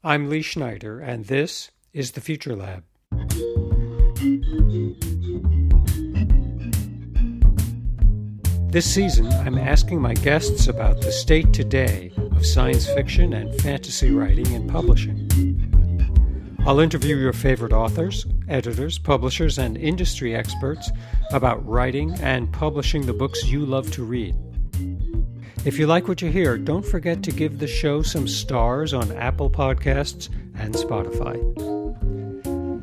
I'm Lee Schneider, and this is the Future Lab. This season, I'm asking my guests about the state today of science fiction and fantasy writing and publishing. I'll interview your favorite authors, editors, publishers, and industry experts about writing and publishing the books you love to read. If you like what you hear, don't forget to give the show some stars on Apple Podcasts and Spotify.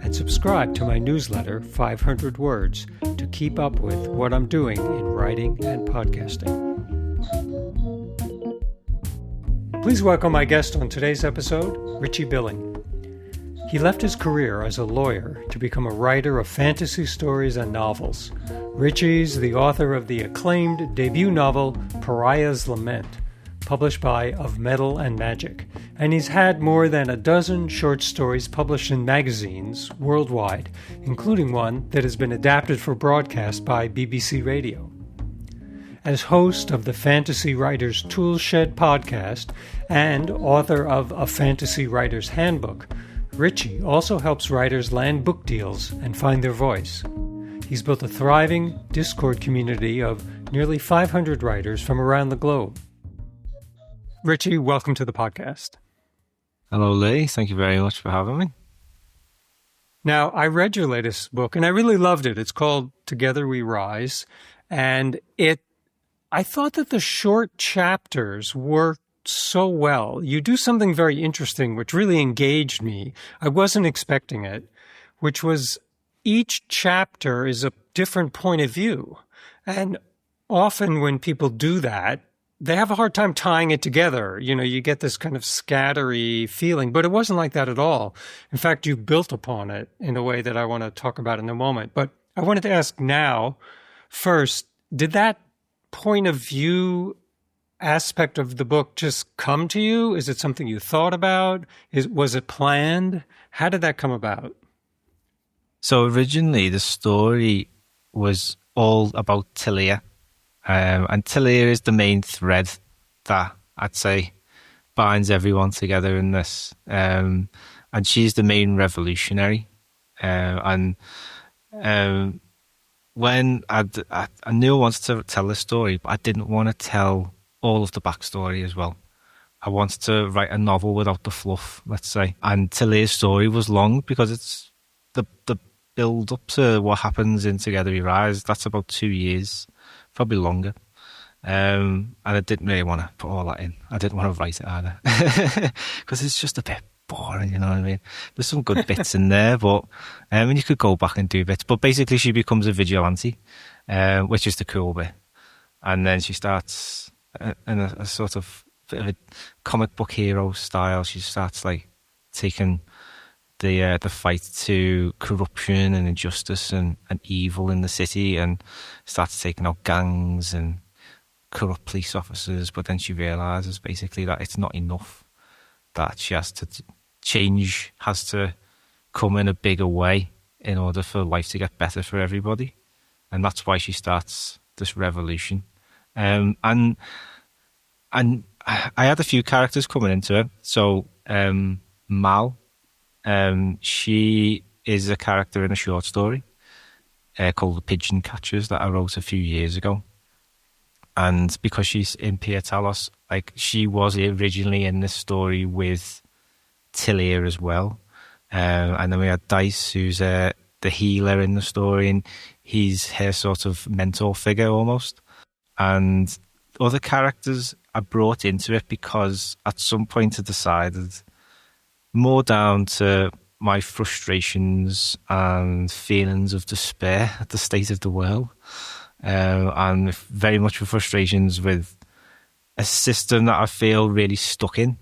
And subscribe to my newsletter, 500 Words, to keep up with what I'm doing in writing and podcasting. Please welcome my guest on today's episode, Richie Billing. He left his career as a lawyer to become a writer of fantasy stories and novels. Richie's the author of the acclaimed debut novel Pariah's Lament, published by Of Metal and Magic, and he's had more than a dozen short stories published in magazines worldwide, including one that has been adapted for broadcast by BBC Radio. As host of the Fantasy Writers Toolshed podcast and author of A Fantasy Writer's Handbook, Richie also helps writers land book deals and find their voice. He's built a thriving Discord community of nearly 500 writers from around the globe. Richie, welcome to the podcast. Hello, Lee. Thank you very much for having me. Now, I read your latest book, and I really loved it. It's called Together We Rise, and I thought that the short chapters worked so well. You do something very interesting, which really engaged me. I wasn't expecting it, which was each chapter is a different point of view. And often when people do that, they have a hard time tying it together. You know, you get this kind of scattery feeling, but it wasn't like that at all. In fact, you built upon it in a way that I want to talk about in a moment. But I wanted to ask now, first, did that point of view aspect of the book just come to you? Is it something you thought about? Was it planned? How did that come about? So originally the story was all about Talia. And Talia is the main thread that I'd say binds everyone together in this. And she's the main revolutionary. When I knew I wanted to tell the story, but I didn't want to tell all of the backstory as well. I wanted to write a novel without the fluff, let's say. And Talia's story was long because it's the build up to what happens in Together We Rise. That's about 2 years, probably longer. And I didn't really want to put all that in. I didn't want to write it either because it's just a bit boring, you know what I mean? There's some good bits in there, but and you could go back and do bits. But basically, she becomes a vigilante, which is the cool bit. And then she starts in a sort of bit of a comic book hero style. She starts like taking the fight to corruption and injustice and evil in the city, and starts taking out gangs and corrupt police officers. But then she realizes basically that it's not enough, that she has to change, has to come in a bigger way in order for life to get better for everybody. And that's why she starts this revolution. And I had a few characters coming into it. So Mal, she is a character in a short story called The Pigeon Catchers that I wrote a few years ago. And because she's in Pia Talos, like she was originally in this story with Talia as well. And then we had Dice, who's the healer in the story, and he's her sort of mentor figure almost. And other characters I brought into it because at some point I decided, more down to my frustrations and feelings of despair at the state of the world, and very much for frustrations with a system that I feel really stuck in,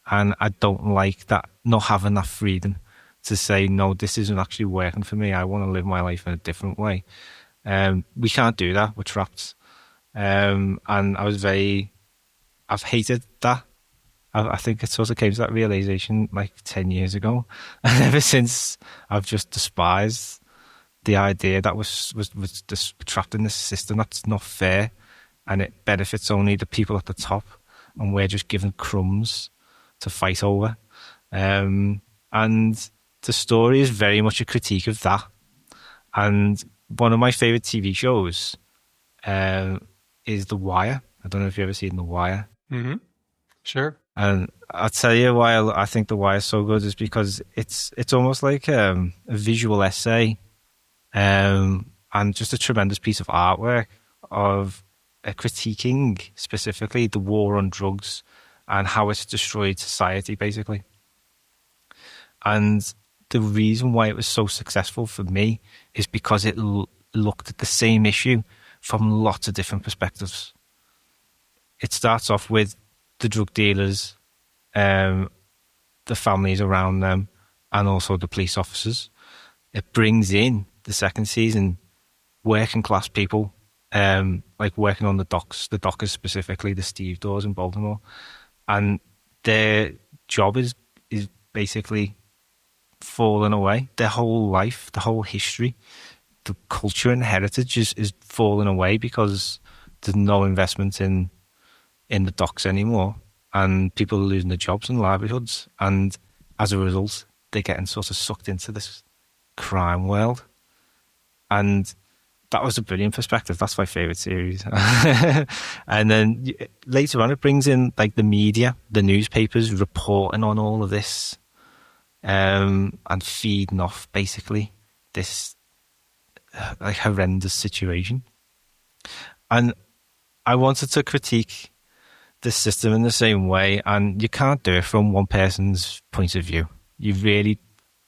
and I don't like that, not having that freedom to say, no, this isn't actually working for me. I want to live my life in a different way. We can't do that. We're trapped. And I've hated that. I think it sort of came to that realization like 10 years ago. And ever since, I've just despised the idea that was just trapped in this system that's not fair, and it benefits only the people at the top, and we're just given crumbs to fight over. And the story is very much a critique of that. And one of my favourite TV shows is The Wire. I don't know if you've ever seen The Wire. Mm-hmm. Sure. And I'll tell you why I think The Wire is so good is because it's almost like a visual essay and just a tremendous piece of artwork of critiquing specifically the war on drugs and how it's destroyed society, basically. And the reason why it was so successful for me is because it looked at the same issue from lots of different perspectives. It starts off with the drug dealers, the families around them, and also the police officers. It brings in the second season working class people, like working on the docks, the dockers specifically, the stevedores in Baltimore, and their job is basically falling away. Their whole life, the whole history, the culture and heritage is falling away because there's no investment in the docks anymore, and people are losing their jobs and livelihoods, and as a result they're getting sort of sucked into this crime world. And that was a brilliant perspective. That's my favourite series. And then later on it brings in like the media, the newspapers reporting on all of this, and feeding off basically this like horrendous situation. And I wanted to critique the system in the same way, and you can't do it from one person's point of view. You really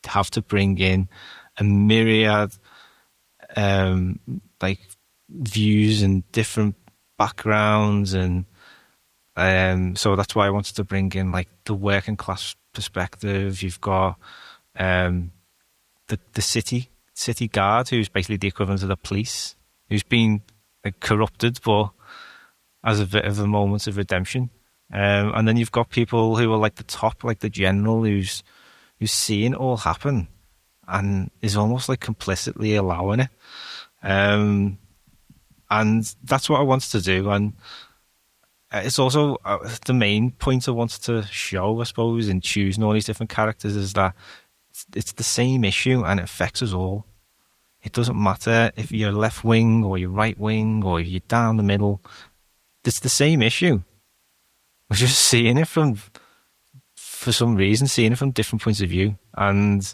have to bring in a myriad like views and different backgrounds, and so that's why I wanted to bring in like the working class perspective. You've got the city guard, who's basically the equivalent of the police, who's been like corrupted but as a bit of a moment of redemption. And then you've got people who are like the top, like the general, who's seeing it all happen and is almost like complicitly allowing it. And that's what I wanted to do. And it's also the main point I wanted to show, I suppose, in choosing all these different characters, is that it's the same issue and it affects us all. It doesn't matter if you're left wing or you're right wing or if you're down the middle. It's the same issue. We're just seeing it for some reason, seeing it from different points of view. And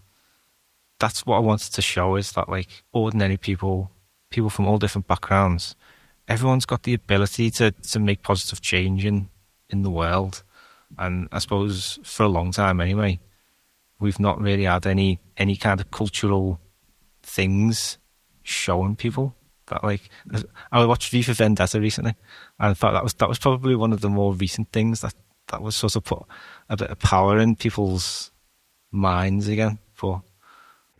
that's what I wanted to show, is that like ordinary people from all different backgrounds, everyone's got the ability to make positive change in the world. And I suppose for a long time anyway, we've not really had any kind of cultural things showing people that, like, I watched V for Vendetta recently, and I thought that was probably one of the more recent things that was sort of put a bit of power in people's minds again. For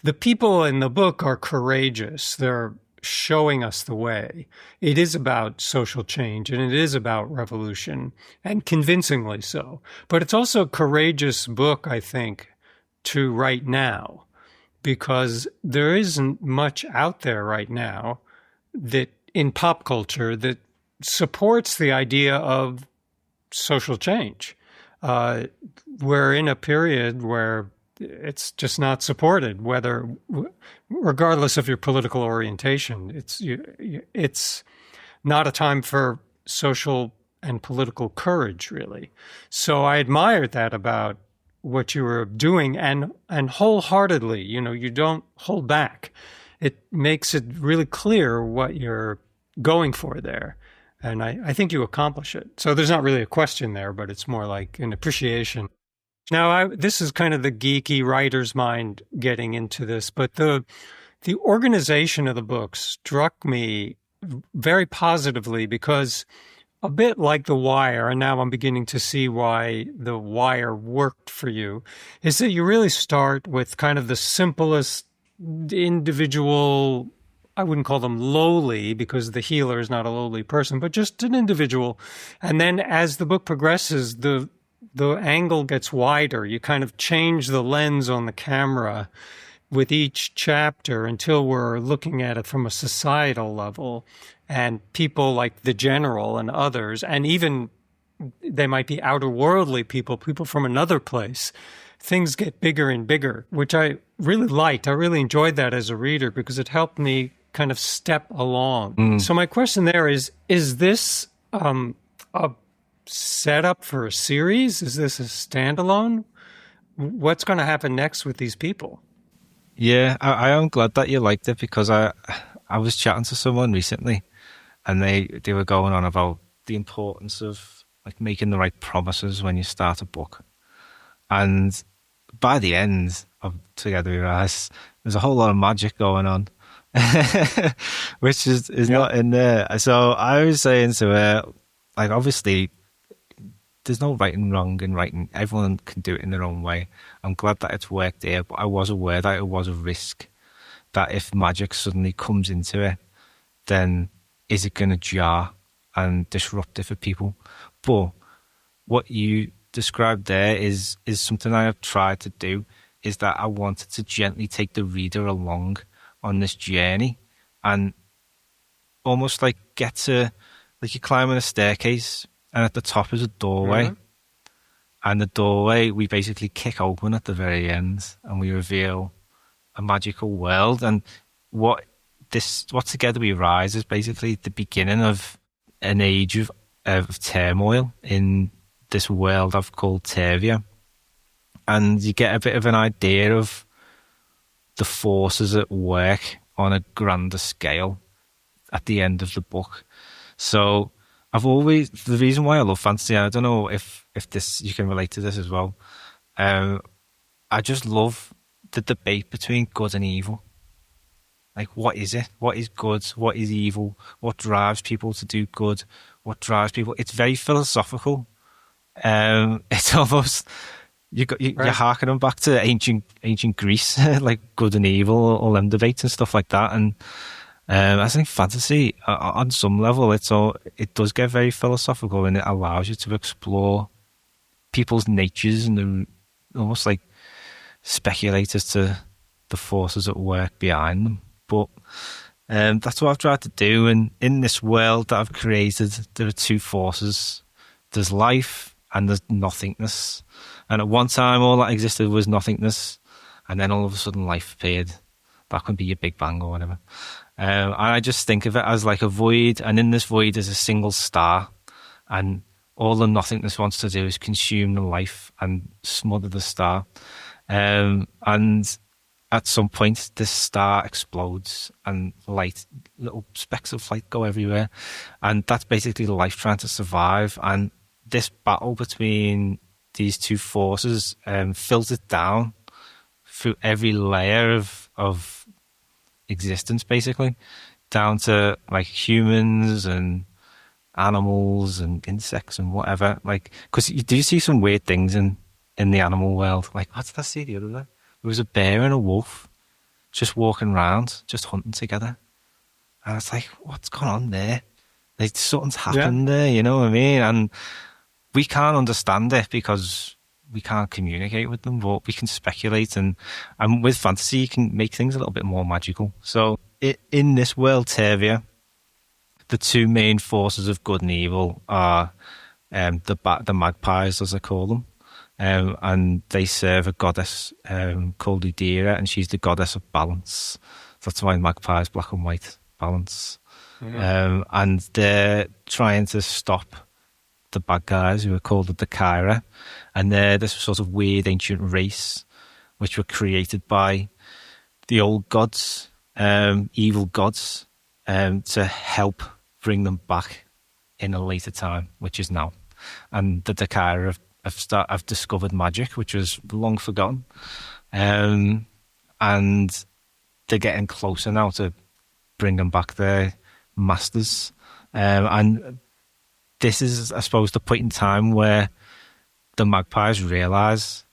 the people in the book are courageous. They're showing us the way. It is about social change and it is about revolution, and convincingly so. But it's also a courageous book, I think, to write now, because there isn't much out there right now that in pop culture that supports the idea of social change. We're in a period where it's just not supported, regardless of your political orientation. It's not a time for social and political courage, really. So I admired that about what you were doing, and wholeheartedly, you don't hold back. It makes it really clear what you're going for there. And I think you accomplish it. So there's not really a question there, but it's more like an appreciation. Now, this is kind of the geeky writer's mind getting into this, but the organization of the book struck me very positively, because a bit like The Wire, and now I'm beginning to see why The Wire worked for you, is that you really start with kind of the simplest individual. I wouldn't call them lowly, because the healer is not a lowly person, but just an individual. And then as the book progresses, the angle gets wider. You kind of change the lens on the camera with each chapter until we're looking at it from a societal level, and people like the general and others, and even they might be outer worldly people from another place, things get bigger and bigger, which I really liked. I really enjoyed that as a reader because it helped me kind of step along. So my question there is this a setup for a series? Is this a standalone? What's going to happen next with these people? Yeah, I am glad that you liked it because I was chatting to someone recently and they were going on about the importance of like making the right promises when you start a book. And by the end of Together We Rise, there's a whole lot of magic going on, which is not in there. So I was saying to her, like, obviously, there's no right and wrong in writing. Everyone can do it in their own way. I'm glad that it's worked here, but I was aware that it was a risk that if magic suddenly comes into it, then is it going to jar and disrupt it for people? But what you described there is something I have tried to do, is that I wanted to gently take the reader along on this journey and almost like get to, like you're climbing a staircase and at the top is a doorway. Mm-hmm. And the doorway we basically kick open at the very end and we reveal a magical world. And what Together We Rise is basically the beginning of an age of turmoil in this world I've called Tavia. And you get a bit of an idea of the forces at work on a grander scale at the end of the book. So the reason why I love fantasy, I don't know if this, you can relate to this as well. I just love the debate between good and evil. Like, what is it? What is good? What is evil? What drives people to do good? What drives people? It's very philosophical. It's almost you're harkening back to ancient Greece, like good and evil, all them debates and stuff like that. And I think fantasy, on some level, it does get very philosophical, and it allows you to explore people's natures and almost like speculate as to the forces at work behind them. But that's what I've tried to do. And in this world that I've created, there are two forces. There's life and there's nothingness. And at one time, all that existed was nothingness. And then all of a sudden, life appeared. That could be your Big Bang or whatever. And I just think of it as like a void. And in this void is a single star. And all the nothingness wants to do is consume the life and smother the star. And at some point, this star explodes and little specks of light go everywhere. And that's basically life trying to survive. And this battle between these two forces filters down through every layer of existence, basically, down to like humans and animals and insects and whatever. Like, because you do see some weird things in the animal world. Like, what did I see the other day? There was a bear and a wolf just walking around, just hunting together. And it's like, what's going on there? Like, something's happened there, you know what I mean? And we can't understand it because we can't communicate with them, but we can speculate. And with fantasy, you can make things a little bit more magical. So in this world, Tavia, the two main forces of good and evil are the magpies, as I call them. And they serve a goddess called Udira, and she's the goddess of balance. That's why magpie is black and white, balance. Mm-hmm. And they're trying to stop the bad guys who are called the Pariah. And they're this sort of weird ancient race which were created by the old gods, evil gods, to help bring them back in a later time, which is now. And the Pariah have discovered magic, which was long forgotten, and they're getting closer now to bringing back their masters. And this is, I suppose, the point in time where the magpies realise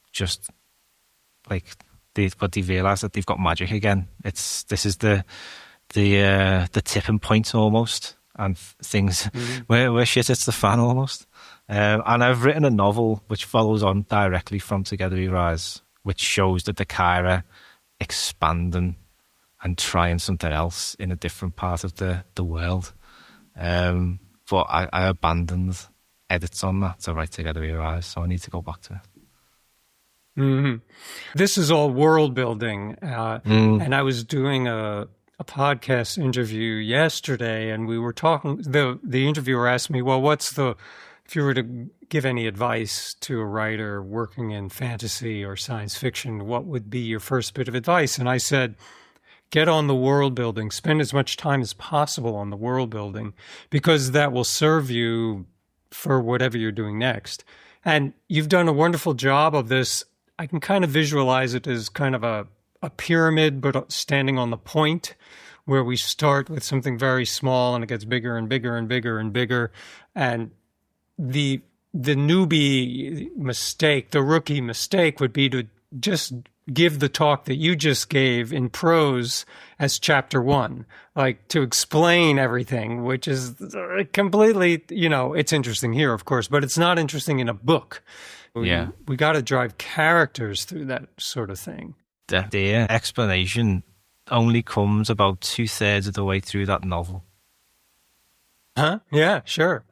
they realise that they've got magic again. This is the tipping point almost, and things where shit hits the fan almost. And I've written a novel which follows on directly from Together We Rise, which shows the Pariah expanding and trying something else in a different part of the world. But I abandoned edits on that to write Together We Rise, so I need to go back to it. Hmm. This is all world building. And I was doing a podcast interview yesterday, and we were talking. The interviewer asked me, "Well, if you were to give any advice to a writer working in fantasy or science fiction, what would be your first bit of advice?" And I said, get on the world building, spend as much time as possible on the world building, because that will serve you for whatever you're doing next. And you've done a wonderful job of this. I can kind of visualize it as kind of a pyramid, but standing on the point, where we start with something very small and it gets bigger and bigger and bigger and bigger. And the newbie mistake, the rookie mistake would be to just give the talk that you just gave in prose as chapter one, like to explain everything, which is completely, it's interesting here, of course, but it's not interesting in a book. Yeah. We got to drive characters through that sort of thing. The explanation only comes about 2/3 of the way through that novel. Huh? Yeah, sure.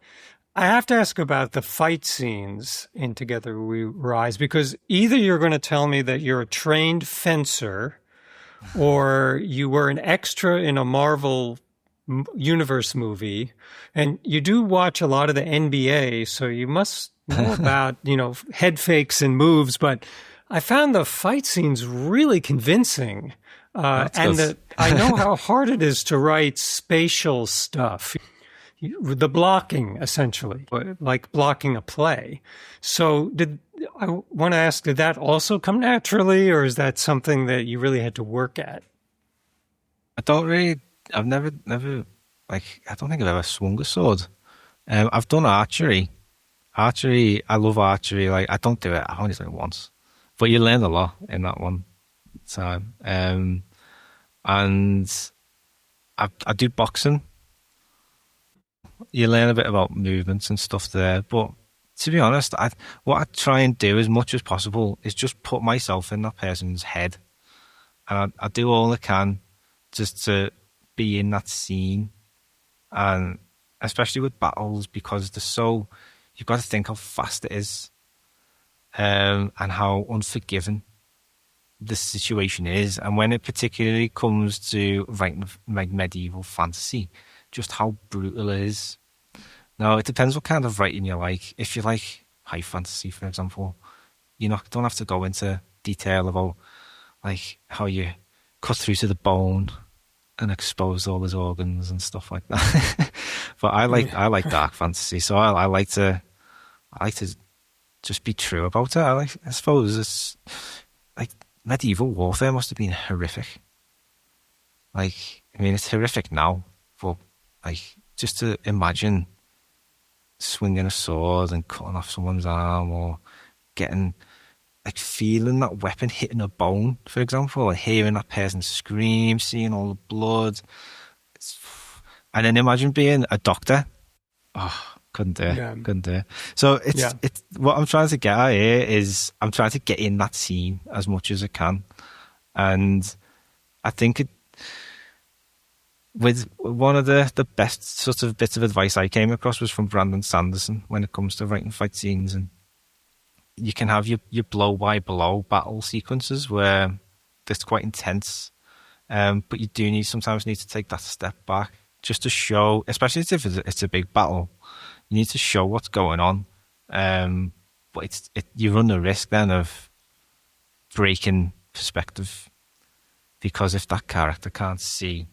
I have to ask about the fight scenes in Together We Rise, because either you're going to tell me that you're a trained fencer or you were an extra in a Marvel Universe movie, and you do watch a lot of the NBA, so you must know about, head fakes and moves, but I found the fight scenes really convincing. And I know how hard it is to write spatial stuff. The blocking, essentially, like blocking a play. So I want to ask, did that also come naturally, or is that something that you really had to work at? I've never, I don't think I've ever swung a sword. I've done archery. I love archery. Like, I don't do it. I've only done it once. But you learn a lot in that one time. And I do boxing. You learn a bit about movements and stuff there. But to be honest, what I try and do as much as possible is just put myself in that person's head. And I do all I can just to be in that scene. And especially with battles, because you've got to think how fast it is. And how unforgiving the situation is. And when it particularly comes to writing like medieval fantasy, just how brutal it is. Now, it depends what kind of writing you like. If you like high fantasy, for example, you don't have to go into detail about like how you cut through to the bone and expose all his organs and stuff like that. But I like dark fantasy, so I like to just be true about it. I suppose it's like medieval warfare must have been horrific. Like, I mean, it's horrific now, but like, just to imagine swinging a sword and cutting off someone's arm, or feeling that weapon hitting a bone, for example, or hearing that person scream, seeing all the blood. And then imagine being a doctor. Oh, couldn't do it. Yeah. Couldn't do it. So it's what I'm trying to get at here is I'm trying to get in that scene as much as I can. And I think with one of the best sort of bits of advice I came across was from Brandon Sanderson when it comes to writing fight scenes. And you can have your blow by blow battle sequences where it's quite intense, but you do sometimes need to take that step back just to show, especially if it's a big battle, you need to show what's going on. But you run the risk then of breaking perspective, because if that character can't see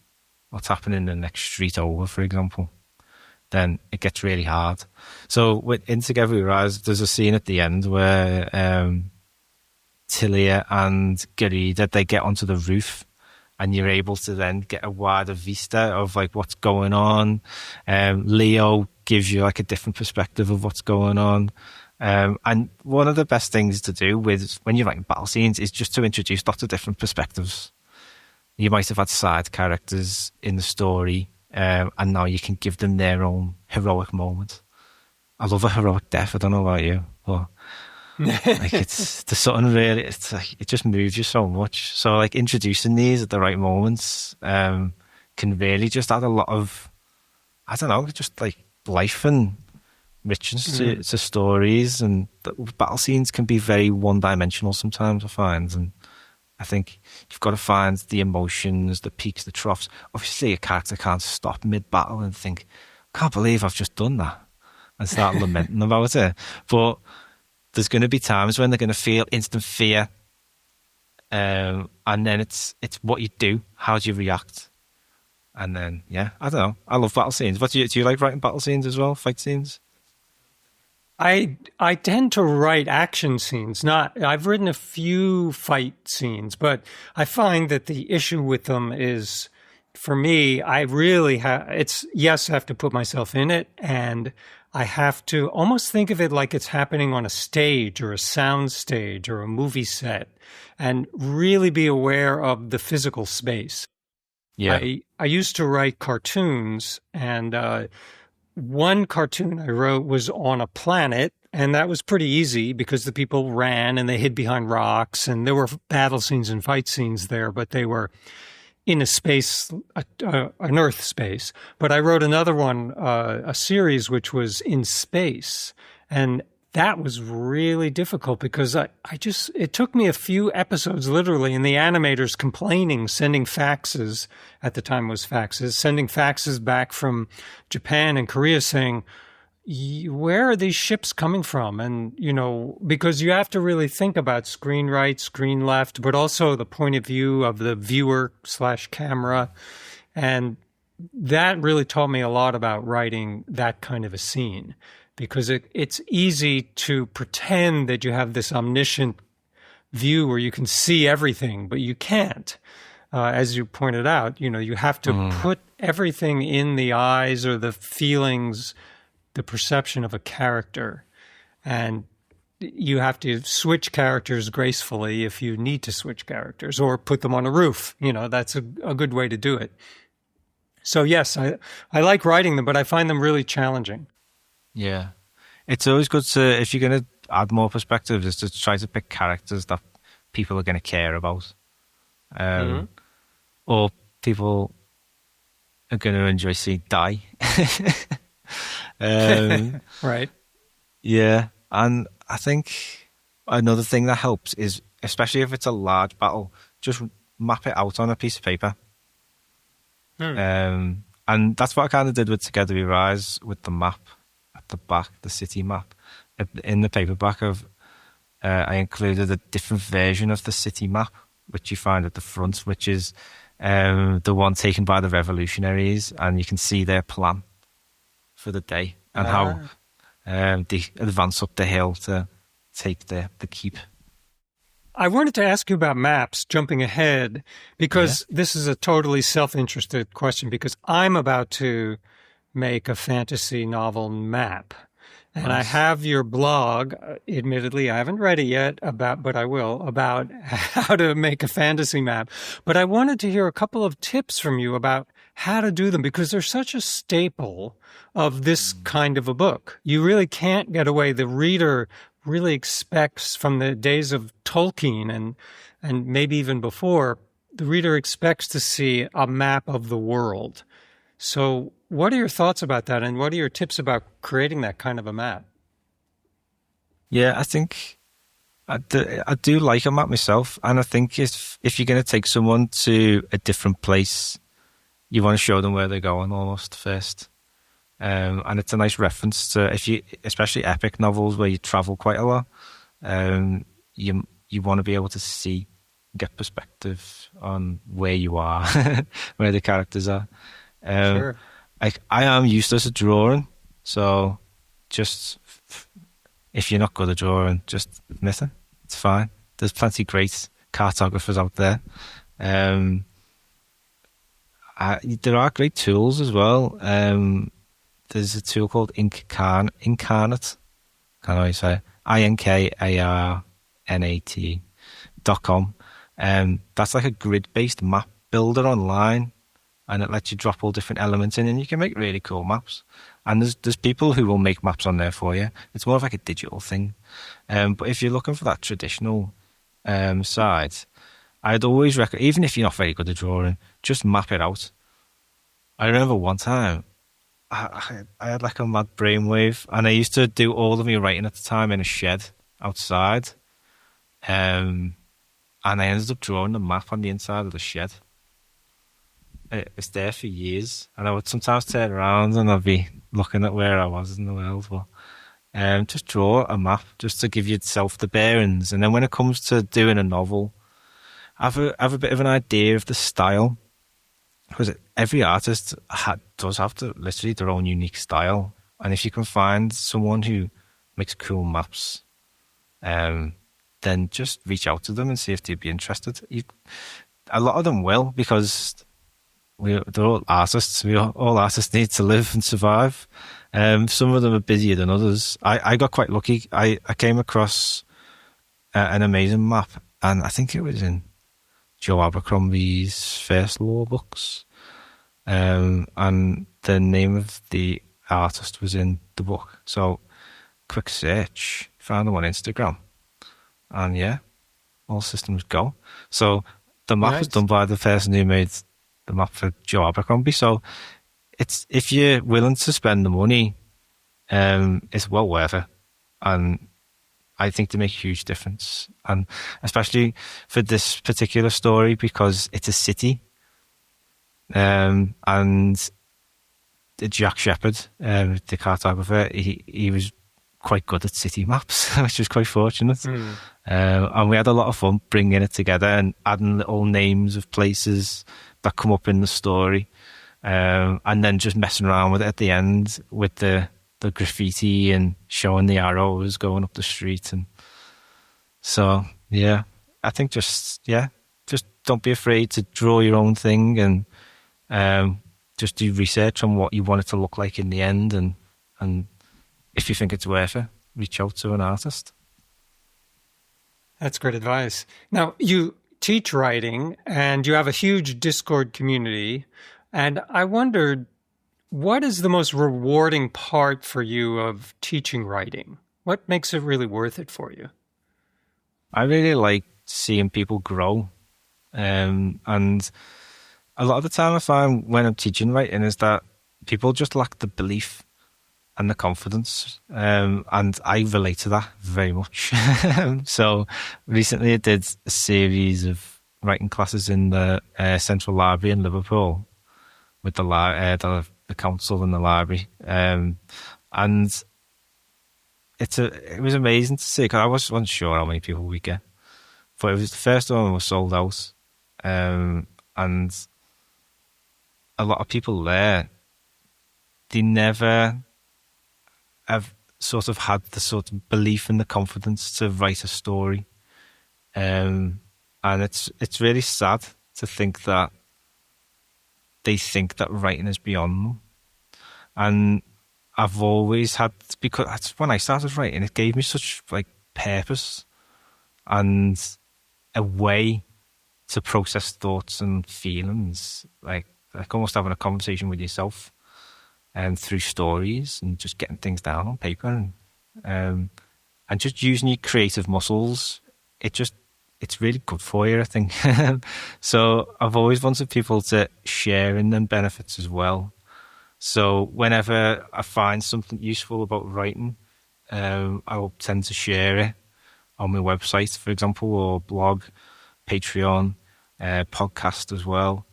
what's happening in the next street over, for example, then it gets really hard. So in Together We Rise, there's a scene at the end where Tilia and Garida, they get onto the roof, and you're able to then get a wider vista of like what's going on. Leo gives you like a different perspective of what's going on. And one of the best things to do when you're writing battle scenes is just to introduce lots of different perspectives. You might have had side characters in the story, and now you can give them their own heroic moment. I love a heroic death. I don't know about you, but like there's something really. It's like it just moves you so much. So like introducing these at the right moments can really just add a lot of, I don't know, just like life and richness to stories, and the battle scenes can be very one-dimensional sometimes, I find, and I think you've got to find the emotions, the peaks, the troughs. Obviously, a character can't stop mid-battle and think, can't believe I've just done that, and start lamenting about it. But there's going to be times when they're going to feel instant fear, and then it's what you do, how do you react? And then, yeah, I don't know. I love battle scenes. But do you like writing battle scenes as well, fight scenes? I tend to write action scenes. I've written a few fight scenes, but I find that the issue with them is, for me, I really yes, I have to put myself in it, and I have to almost think of it like it's happening on a stage or a sound stage or a movie set, and really be aware of the physical space. Yeah. I used to write cartoons, and one cartoon I wrote was on a planet, and that was pretty easy because the people ran and they hid behind rocks, and there were battle scenes and fight scenes there, but they were in a space, an Earth space. But I wrote another one, a series which was in space, and that was really difficult because it took me a few episodes literally, and the animators complaining, sending faxes, at the time it was faxes, sending faxes back from Japan and Korea saying, where are these ships coming from? And, because you have to really think about screen right, screen left, but also the point of view of the viewer/camera. And that really taught me a lot about writing that kind of a scene. Because it's easy to pretend that you have this omniscient view where you can see everything, but you can't. As you pointed out, you have to put everything in the eyes or the feelings, the perception of a character. And you have to switch characters gracefully if you need to switch characters, or put them on a roof. That's a good way to do it. So yes, I like writing them, but I find them really challenging. Yeah. It's always good to, if you're going to add more perspective, is to try to pick characters that people are going to care about. Or people are going to enjoy seeing die. Right. Yeah. And I think another thing that helps is, especially if it's a large battle, just map it out on a piece of paper. And that's what I kind of did with Together We Rise, with the map at the back, the city map. In the paperback, I included a different version of the city map, which you find at the front, which is the one taken by the revolutionaries, and you can see their plan for the day and how they advance up the hill to take the keep. I wanted to ask you about maps, jumping ahead, because this is a totally self-interested question, because I'm about to make a fantasy novel map. And nice. I have your blog, admittedly, I haven't read it yet, but I will, about how to make a fantasy map. But I wanted to hear a couple of tips from you about how to do them, because they're such a staple of this kind of a book. You really can't get away. The reader really expects, from the days of Tolkien and maybe even before, the reader expects to see a map of the world. So what are your thoughts about that, and what are your tips about creating that kind of a map? Yeah, I think I do like a map myself, and I think if you're going to take someone to a different place, you want to show them where they're going almost first. And it's a nice reference to, especially epic novels where you travel quite a lot. You want to be able to see, get perspective on where you are, where the characters are. Sure. I am useless at drawing, so just if you're not good at drawing, just admit it. It's fine. There's plenty of great cartographers out there. There are great tools as well. There's a tool called Incarnate. Can't always say INKARNATE.com. That's like a grid-based map builder online, and it lets you drop all different elements in, and you can make really cool maps. And there's people who will make maps on there for you. It's more of like a digital thing. But if you're looking for that traditional side, I'd always recommend, even if you're not very good at drawing, just map it out. I remember one time I had like a mad brainwave, and I used to do all of my writing at the time in a shed outside. And I ended up drawing a map on the inside of the shed. It was there for years, and I would sometimes turn around and I'd be looking at where I was in the world. But just draw a map just to give yourself the bearings, and then when it comes to doing a novel, have a bit of an idea of the style, because every artist does have literally their own unique style, and if you can find someone who makes cool maps, then just reach out to them and see if they'd be interested. A lot of them will, because they're all artists. All artists need to live and survive. Some of them are busier than others. I got quite lucky. I came across an amazing map, and I think it was in Joe Abercrombie's first law books. And the name of the artist was in the book. So, quick search, found them on Instagram. And yeah, all systems go. So the map was done by the person who made the map for Joe Abercrombie. So if you're willing to spend the money, it's well worth it. And I think they make a huge difference. And especially for this particular story, because it's a city. And Jack Shepherd, the cartographer, he was quite good at city maps, which was quite fortunate. And we had a lot of fun bringing it together and adding little names of places that come up in the story, and then just messing around with it at the end with the graffiti and showing the arrows going up the street. And so yeah, I think just don't be afraid to draw your own thing, and just do research on what you want it to look like in the end, and if you think it's worth it, reach out to an artist. That's great advice. Now, you teach writing, and you have a huge Discord community, and I wondered, what is the most rewarding part for you of teaching writing? What makes it really worth it for you? I really like seeing people grow, and a lot of the time I find when I'm teaching writing is that people just lack the belief and the confidence, and I relate to that very much. So recently I did a series of writing classes in the Central Library in Liverpool with the council and the library, and it was amazing to see, because I wasn't sure how many people we get, but it was the first one was sold out, and a lot of people there, they never have sort of had the sort of belief and the confidence to write a story, and it's really sad to think that they think that writing is beyond them. And I've always had, because that's when I started writing, it gave me such like purpose and a way to process thoughts and feelings, like almost having a conversation with yourself, and through stories and just getting things down on paper, and just using your creative muscles. It's really good for you, I think. So I've always wanted people to share in them benefits as well. So whenever I find something useful about writing, I will tend to share it on my website, for example, or blog, Patreon, podcast as well.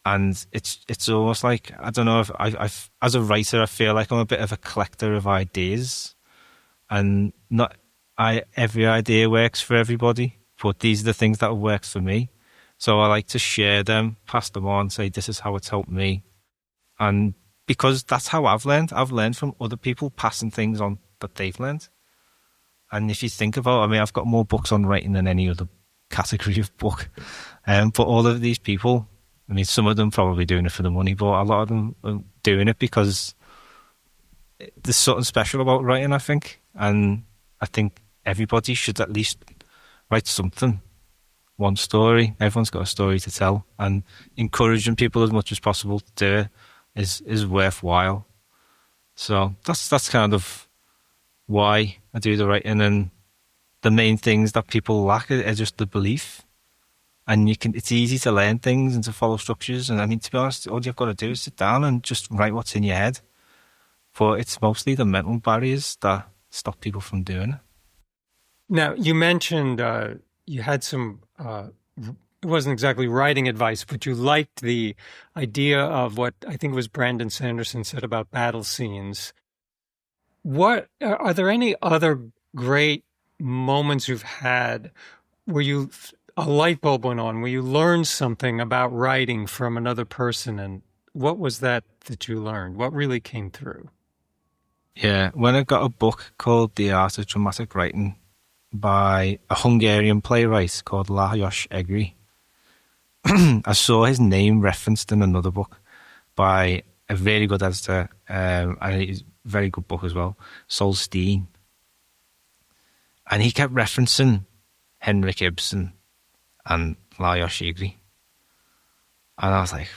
And it's almost like, I don't know, if I've as a writer, I feel like I'm a bit of a collector of ideas, and not every idea works for everybody, but these are the things that have worked for me. So I like to share them, pass them on, say this is how it's helped me, and because that's how I've learned. I've learned from other people passing things on that they've learned. And if you think about, I mean, I've got more books on writing than any other category of book, but all of these people, I mean, some of them probably doing it for the money, but a lot of them are doing it because there's something special about writing, I think. And I think everybody should at least write something, one story. Everyone's got a story to tell, and encouraging people as much as possible to do it is worthwhile. So that's kind of why I do the writing. And the main things that people lack are just the belief. And it's easy to learn things and to follow structures. And I mean, to be honest, all you've got to do is sit down and just write what's in your head. But it's mostly the mental barriers that stop people from doing it. Now, you mentioned you had some, it wasn't exactly writing advice, but you liked the idea of what I think it was Brandon Sanderson said about battle scenes. What are there any other great moments you've had where a light bulb went on, where you learned something about writing from another person, and what was that you learned? What really came through? Yeah, when I got a book called The Art of Dramatic Writing by a Hungarian playwright called Lajos Egri, I saw his name referenced in another book by a very good editor, and it's a very good book as well, Solstein. And he kept referencing Henrik Ibsen and Lajos Egri. And I was like,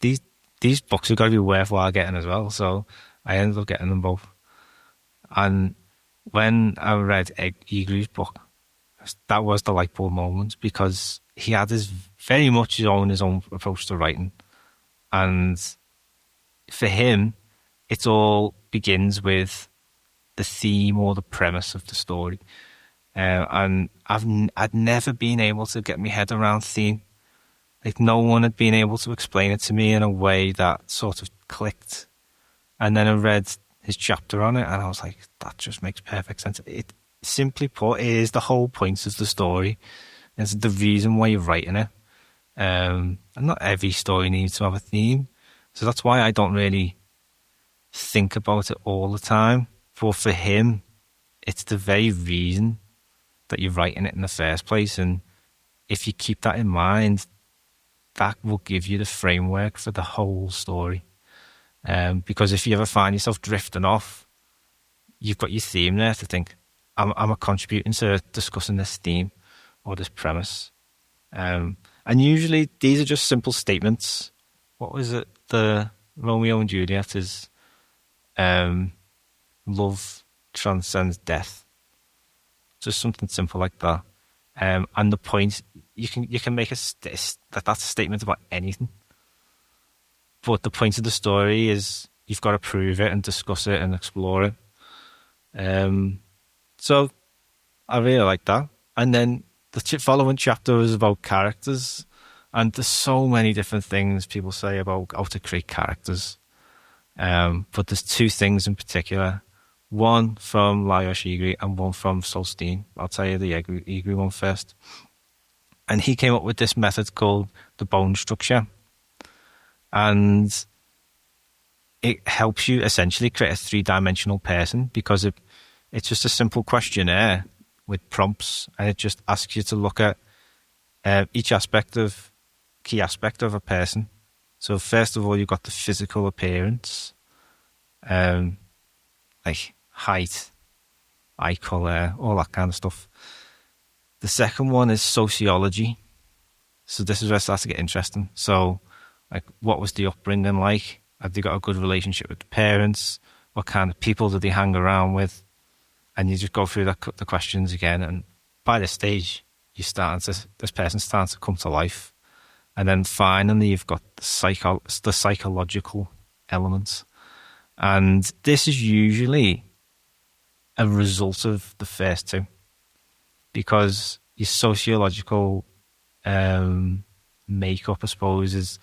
these books have got to be worthwhile getting as well. So I ended up getting them both. And when I read Egri's book, that was the light bulb moment, because he had very much his own approach to writing. And for him, it all begins with the theme or the premise of the story. And I'd never been able to get my head around theme. Like, no one had been able to explain it to me in a way that sort of clicked. And then I read his chapter on it, and I was like, that just makes perfect sense. It, simply put, it is the whole point of the story. It's the reason why you're writing it. And not every story needs to have a theme. So that's why I don't really think about it all the time. But for him, it's the very reason that you're writing it in the first place. And if you keep that in mind, that will give you the framework for the whole story. Because if you ever find yourself drifting off, you've got your theme there to think, I'm contributing to discussing this theme or this premise. And usually these are just simple statements. What was it? The Romeo and Juliet is love transcends death. Just something simple like that. And the point, you can make that's a statement about anything. But the point of the story is you've got to prove it and discuss it and explore it. So I really like that. And then the following chapter is about characters. And there's so many different things people say about how to create characters. But there's two things in particular. One from Lajos Egri and one from Solstein. I'll tell you the Egri one first. And he came up with this method called the bone structure. And it helps you essentially create a three-dimensional person, because it's just a simple questionnaire with prompts, and it just asks you to look at each key aspect of a person. So first of all, you've got the physical appearance, like height, eye colour, all that kind of stuff. The second one is sociology. So this is where it starts to get interesting. So, like, what was the upbringing like? Have they got a good relationship with the parents? What kind of people did they hang around with? And you just go through the questions again. And by this stage, this person's starting to come to life. And then finally, you've got the psychological elements. And this is usually a result of the first two, because your sociological makeup, I suppose, is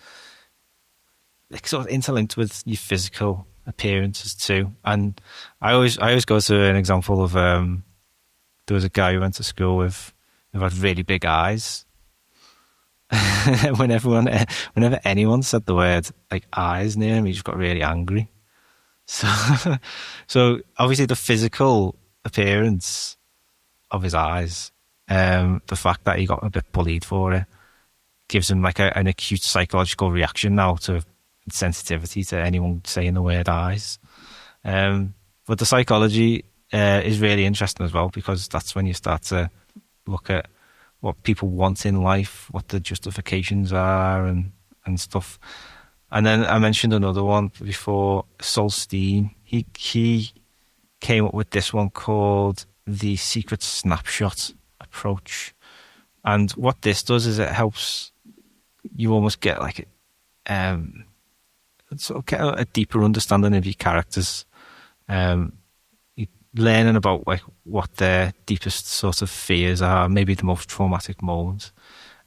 like sort of interlinked with your physical appearances too. And I always go to an example of there was a guy who went to school who had really big eyes. Whenever anyone said the word like eyes near him, he just got really angry. So obviously the physical appearance of his eyes, the fact that he got a bit bullied for it, gives him like an acute psychological reaction now to sensitivity to anyone saying the word eyes. But the psychology is really interesting as well, because that's when you start to look at what people want in life, what the justifications are and stuff. And then I mentioned another one before, Solstein. He came up with this one called the secret snapshot approach. And what this does is it helps you almost get like sort of get a deeper understanding of your characters. Um, Learning about like what their deepest sort of fears are, maybe the most traumatic moments.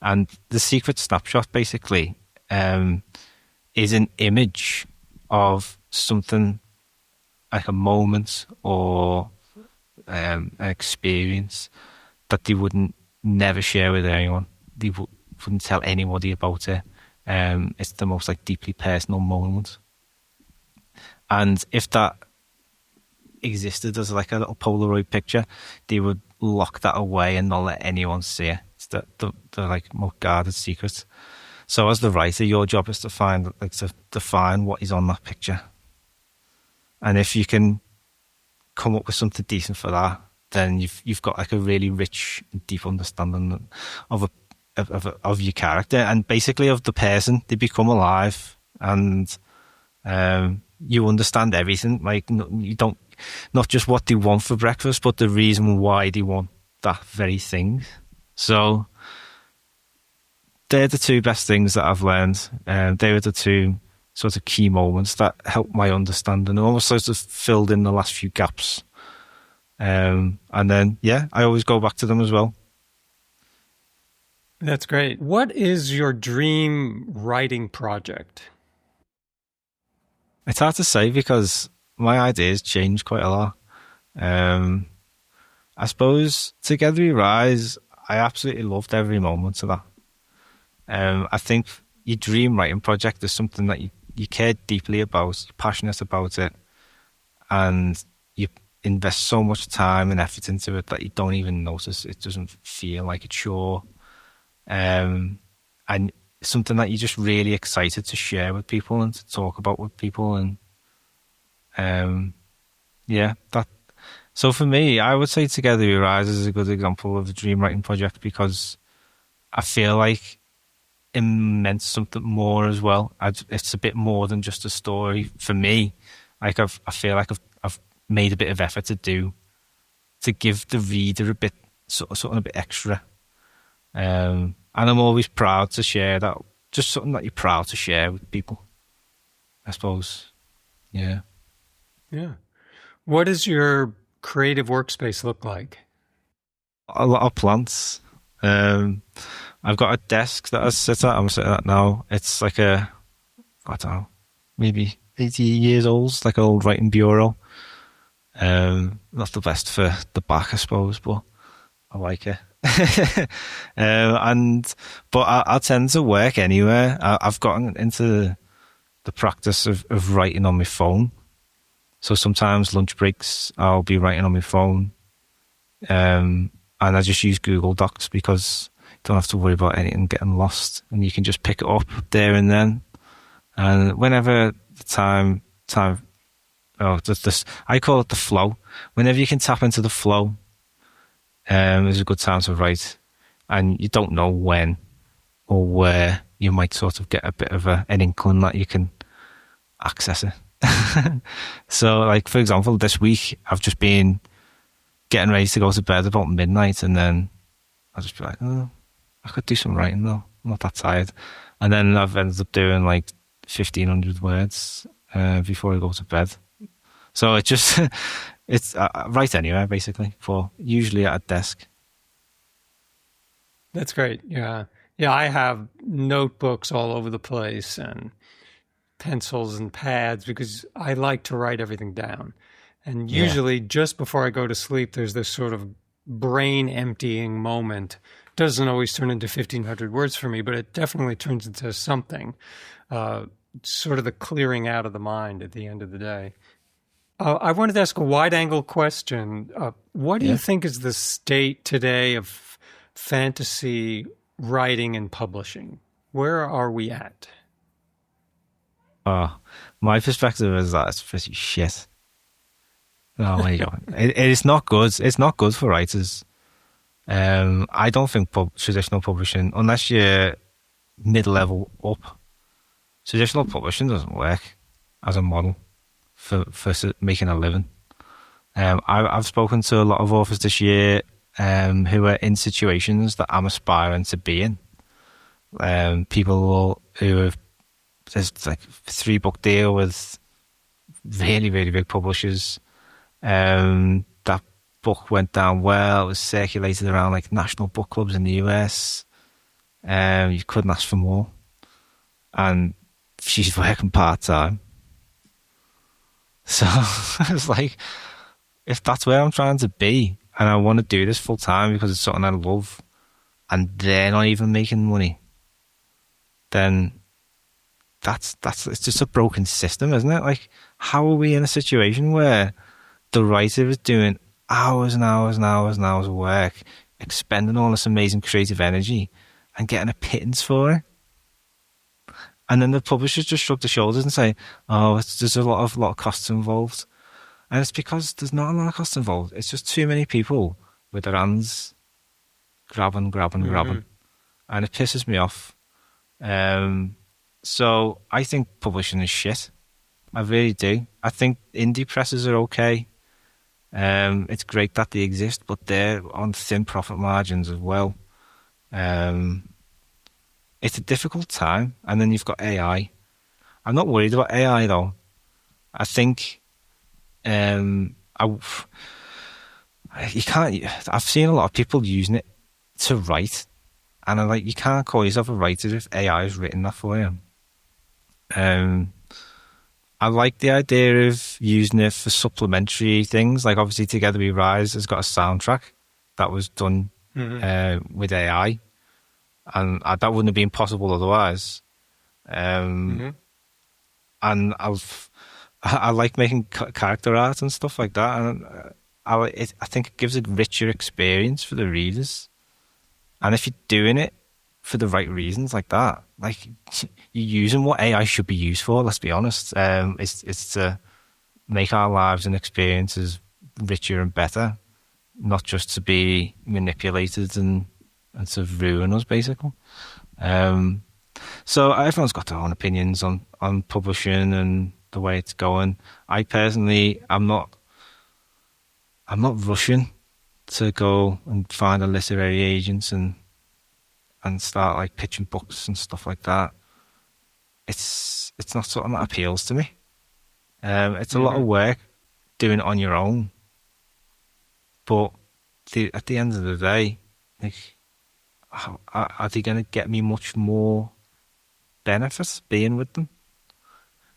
And the secret snapshot basically is an image of something like a moment or an experience that they wouldn't never share with anyone. They wouldn't tell anybody about it. It's the most like deeply personal moment. And if that existed as like a little Polaroid picture, they would lock that away and not let anyone see it. It's the like most guarded secret. So as the writer, your job is to define what is on that picture. And if you can come up with something decent for that, then you've got like a really rich and deep understanding of your character and basically of the person. They become alive, and you understand everything. Like you don't, not just what they want for breakfast, but the reason why they want that very thing. So they're the two best things that I've learned. They were the two sort of key moments that helped my understanding, almost sort of filled in the last few gaps. And then, yeah, I always go back to them as well. That's great. What is your dream writing project? It's hard to say because my ideas change quite a lot. I suppose Together We Rise, I absolutely loved every moment of that. I think your dream writing project is something that you care deeply about, you're passionate about it, and you invest so much time and effort into it that you don't even notice. It doesn't feel like a chore. And something that you're just really excited to share with people and to talk about with people. And so for me, I would say Together We Rise is a good example of a dream writing project because I feel like it meant something more as well. It's a bit more than just a story for me. Like I feel like I've made a bit of effort to give the reader a bit something a bit extra. And I'm always proud to share that, just something that you're proud to share with people, I suppose. Yeah. Yeah. What does your creative workspace look like? A lot of plants. I've got a desk that I'm sitting at now. It's like I don't know, maybe 80 years old. It's like an old writing bureau. Not the best for the back, I suppose, but I like it. But I tend to work anywhere. I've gotten into the practice of writing on my phone. So sometimes lunch breaks, I'll be writing on my phone. And I just use Google Docs because you don't have to worry about anything getting lost, and you can just pick it up there and then. And whenever the time, I call it the flow. Whenever you can tap into the flow, is a good time to write, and you don't know when or where you might sort of get a bit of an inkling that you can access it. So, like for example, this week I've just been getting ready to go to bed about midnight, and then I'll just be like, oh, I could do some writing though. I'm not that tired, and then I've ended up doing like 1,500 words before I go to bed. So it just it's write anywhere basically, for usually at a desk. That's great. Yeah. I have notebooks all over the place and pencils and pads because I like to write everything down. And usually just before I go to sleep, there's this sort of brain emptying moment. Doesn't always turn into 1,500 words for me, but it definitely turns into something. Sort of the clearing out of the mind at the end of the day. I wanted to ask a wide-angle question. What do you think is the state today of fantasy writing and publishing? Where are we at? My perspective is that it's pretty shit. Oh my God. It is not good. It's not good for writers. I don't think traditional publishing, unless you're mid-level up, traditional publishing doesn't work as a model for making a living. I've spoken to a lot of authors this year who are in situations that I'm aspiring to be in. People who have, there's like a 3-book deal with really, really big publishers, That book went down well. It was circulated around like national book clubs in the US. You couldn't ask for more. And she's working part-time. So I was like, if that's where I'm trying to be, and I want to do this full-time because it's something I love, and they're not even making money, then that's it's just a broken system, isn't it? Like, how are we in a situation where the writer is doing hours and hours and hours and hours of work, expending all this amazing creative energy, and getting a pittance for it? And then the publishers just shrug their shoulders and say, "Oh, there's a lot of costs involved," and it's because there's not a lot of costs involved. It's just too many people with their hands grabbing, and it pisses me off. So I think publishing is shit. I really do. I think indie presses are okay. It's great that they exist, but they're on thin profit margins as well. It's a difficult time, and then you've got AI. I'm not worried about AI though. I think you can't. I've seen a lot of people using it to write, and I'm like, you can't call yourself a writer if AI has written that for you. I like the idea of using it for supplementary things, like obviously Together We Rise has got a soundtrack that was done with AI. And that wouldn't have been possible otherwise. And I like making character art and stuff like that. And I think it gives a richer experience for the readers. And if you're doing it for the right reasons like that, like you're using what AI should be used for, let's be honest. It's to make our lives and experiences richer and better, not just to be manipulated and to ruin us, basically. So everyone's got their own opinions on publishing and the way it's going. I personally, I'm not rushing to go and find a literary agent and start like pitching books and stuff like that. It's not something that appeals to me. It's a lot of work doing it on your own, but at the end of the day, like, are they going to get me much more benefits being with them?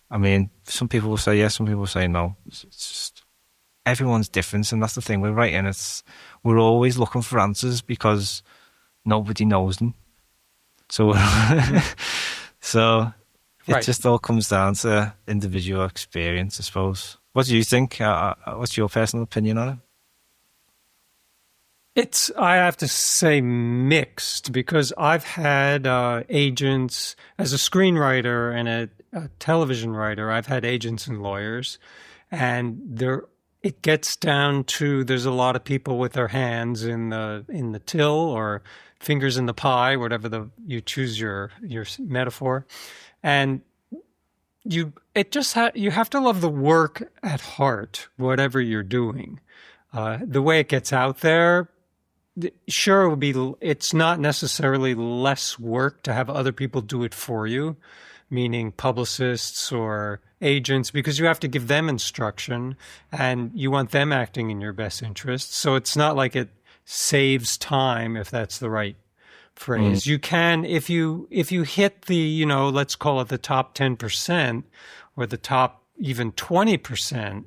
I mean, some people will say yes, some people will say no. It's just, everyone's different, and that's the thing with writing. We're always looking for answers because nobody knows them. So, it just all comes down to individual experience, I suppose. What do you think? What's your personal opinion on it? I have to say, mixed, because I've had agents as a screenwriter and a television writer. I've had agents and lawyers, and it gets down to there's a lot of people with their hands in the till or fingers in the pie, whatever you choose your metaphor, and you have to love the work at heart, whatever you're doing. The way it gets out there. Sure, it's not necessarily less work to have other people do it for you, meaning publicists or agents, because you have to give them instruction and you want them acting in your best interest. So it's not like it saves time, if that's the right phrase. You can, if you hit the, let's call it the top 10% or the top even 20%,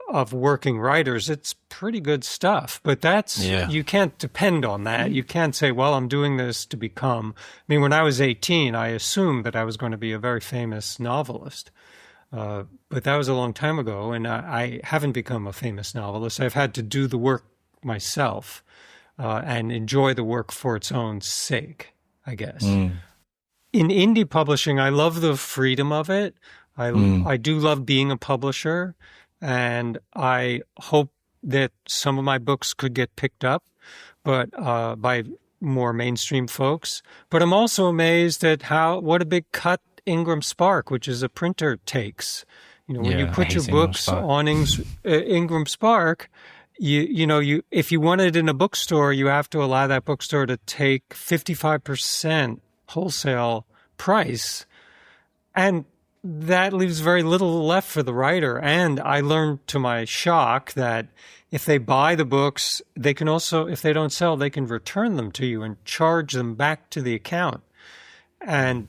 of working writers, it's pretty good stuff. But you can't depend on that. You can't say, well, I'm doing this to become... I mean, when I was 18, I assumed that I was going to be a very famous novelist. But that was a long time ago, and I haven't become a famous novelist. I've had to do the work myself and enjoy the work for its own sake, I guess. In indie publishing, I love the freedom of it. I do love being a publisher. And I hope that some of my books could get picked up, but by more mainstream folks. But I'm also amazed at what a big cut Ingram Spark, which is a printer, takes. When you put your books on Ingram Spark, if you want it in a bookstore, you have to allow that bookstore to take 55% wholesale price, and that leaves very little left for the writer. And I learned to my shock that if they buy the books, they can also, if they don't sell, they can return them to you and charge them back to the account. And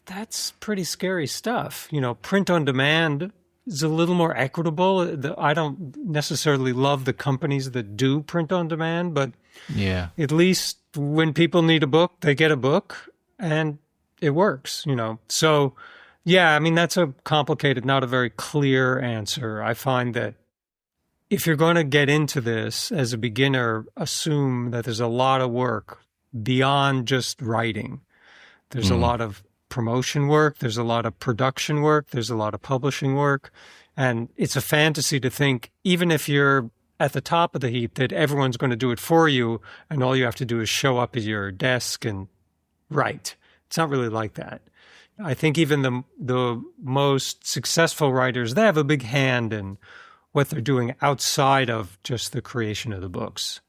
that's pretty scary stuff. Print on demand is a little more equitable. I don't necessarily love the companies that do print on demand, but yeah, at least when people need a book, they get a book and it works, So, yeah, I mean, that's a complicated, not a very clear answer. I find that if you're going to get into this as a beginner, assume that there's a lot of work beyond just writing. There's a lot of promotion work. There's a lot of production work. There's a lot of publishing work. And it's a fantasy to think, even if you're at the top of the heap, that everyone's going to do it for you and all you have to do is show up at your desk and write. It's not really like that. I think even the most successful writers, they have a big hand in what they're doing outside of just the creation of the books.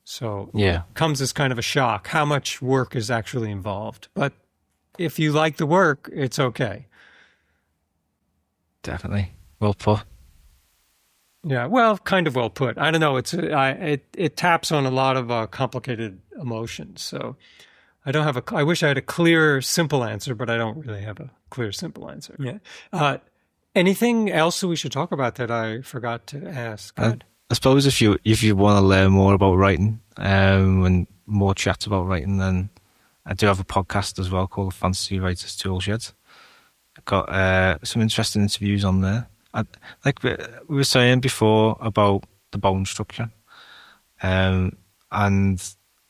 So yeah, it comes as kind of a shock how much work is actually involved. But if you like the work, it's okay. Definitely. Well put. Yeah, well, kind of well put. I don't know. It taps on a lot of complicated emotions. So I wish I had a clear, simple answer, but I don't really have a clear, simple answer. Yeah. Anything else that we should talk about that I forgot to ask? I suppose if you want to learn more about writing and more chats about writing, then I do have a podcast as well called the Fantasy Writers Toolshed. I've got some interesting interviews on there. Like we were saying before about the bone structure, and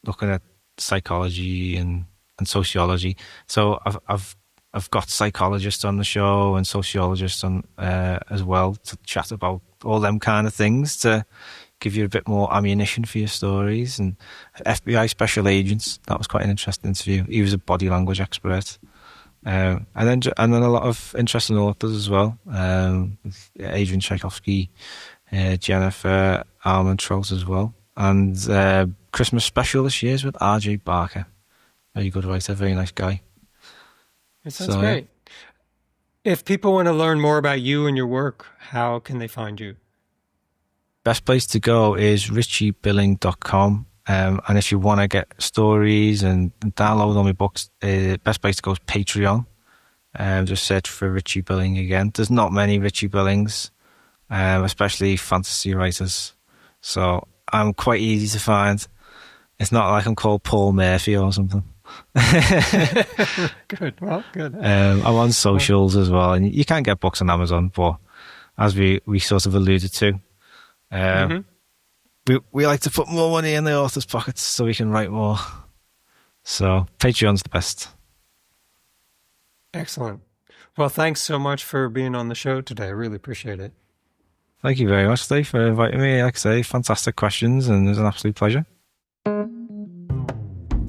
looking at psychology and sociology. So I've got psychologists on the show and sociologists on as well to chat about all them kind of things to give you a bit more ammunition for your stories. And FBI special agents, that was quite an interesting interview. He was a body language expert. And then a lot of interesting authors as well. Adrian Tchaikovsky, Jennifer Armentrout as well. And Christmas special this year is with R.J. Barker. Very good writer, very nice guy. It sounds great. If people want to learn more about you and your work, how can they find you? Best place to go is richiebilling.com. And if you want to get stories and download all my books, best place to go is Patreon. Just search for Richie Billing again. There's not many Richie Billings, especially fantasy writers. So I'm quite easy to find. It's not like I'm called Paul Murphy or something. Good. Well, good. I'm on socials as well. And you can't get books on Amazon, but as we sort of alluded to, we like to put more money in the author's pockets so we can write more. So Patreon's the best. Excellent. Well, thanks so much for being on the show today. I really appreciate it. Thank you very much, Steve, for inviting me. Like I say, fantastic questions, and it was an absolute pleasure.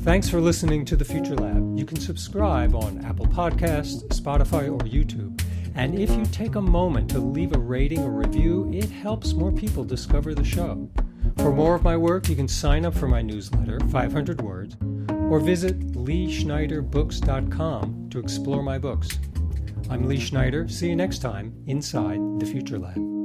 Thanks for listening to The Future Lab. You can subscribe on Apple Podcasts, Spotify, or YouTube. And if you take a moment to leave a rating or review, it helps more people discover the show. For more of my work, you can sign up for my newsletter, 500 Words, or visit leeschneiderbooks.com to explore my books. I'm Lee Schneider. See you next time inside The Future Lab.